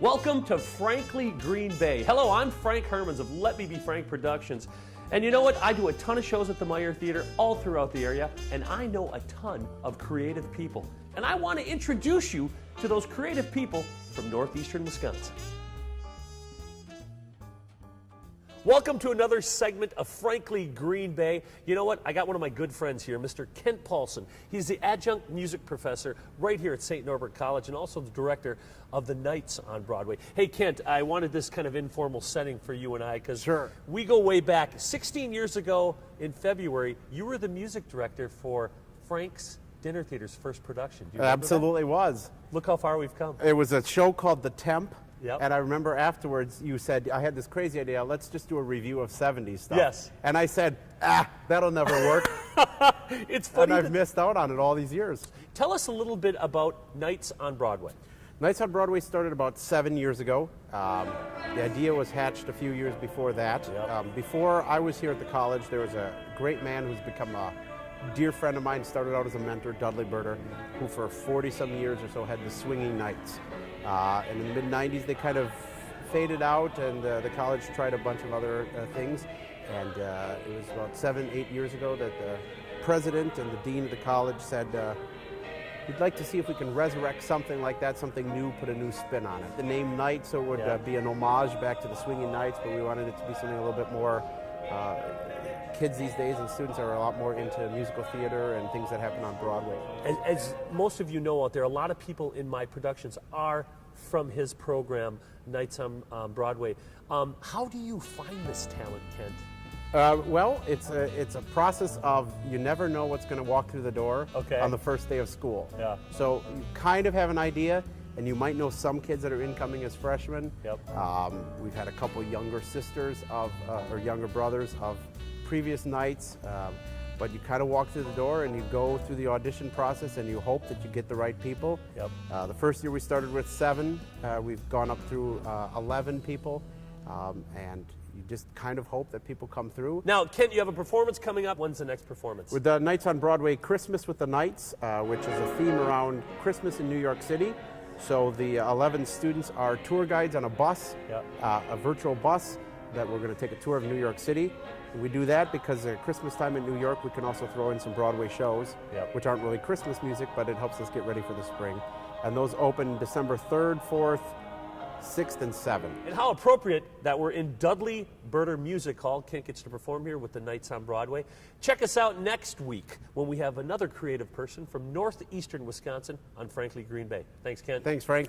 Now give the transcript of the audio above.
Welcome to Frankly Green Bay. Hello, I'm Frank Hermans of Let Me Be Frank Productions. And you know what? I do a ton of shows at the Meyer Theater all throughout the area, and I know a ton of creative people. And I want to introduce you to those creative people from northeastern Wisconsin. Welcome to another segment of Frankly Green Bay. You know what? I got one of my good friends here, Mr. Kent Paulsen. He's the adjunct music professor right here at St. Norbert College and also the director of the Nights on Broadway. Hey, Kent, I wanted this kind of informal setting for you and I because we go way back. 16 years ago in February, you were the music director for Frank's Dinner Theater's first production. Do you remember Absolutely that? Was. Look how far we've come. It was a show called The Temp. Yep. And I remember afterwards you said, I had this crazy idea, let's just do a review of 70s stuff. Yes. And I said, that'll never work. It's funny. And I've missed out on it all these years. Tell us a little bit about Nights on Broadway. Nights on Broadway started about 7 years ago. The idea was hatched a few years before that. Yep. Before I was here at the college, there was a great man who's become a dear friend of mine, started out as a mentor, Dudley Berter, who for 40-some years or so had the Swinging Nights. And in the mid-90s, they kind of faded out, and the college tried a bunch of other things. And it was about 7-8 years ago that the president and the dean of the college said, we'd like to see if we can resurrect something like that, something new, put a new spin on it. The name Nights so would be an homage back to the Swinging Nights, but we wanted it to be something a little bit more kids these days and students are a lot more into musical theater and things that happen on Broadway. As most of you know out there, a lot of people in my productions are from his program, Nights on Broadway. How do you find this talent, Kent? Well, it's a process of you never know what's going to walk through the door on the first day of school. Yeah. So you kind of have an idea, and you might know some kids that are incoming as freshmen. Yep. We've had a couple younger sisters or younger brothers of previous nights, but you kind of walk through the door and you go through the audition process and you hope that you get the right people. Yep. The first year we started with 7. We've gone up through 11 people, and you just kind of hope that people come through. Now, Kent, you have a performance coming up. When's the next performance? With the Nights on Broadway, Christmas with the Nights, which is a theme around Christmas in New York City. So the 11 students are tour guides on a bus, a virtual bus that we're going to take a tour of New York City. We do that because at Christmas time in New York, we can also throw in some Broadway shows, which aren't really Christmas music, but it helps us get ready for the spring. And those open December 3rd, 4th, 6th, and 7th. And how appropriate that we're in Dudley Berter Music Hall. Kent gets to perform here with the Nights on Broadway. Check us out next week when we have another creative person from northeastern Wisconsin on Frankly Green Bay. Thanks, Kent. Thanks, Frank.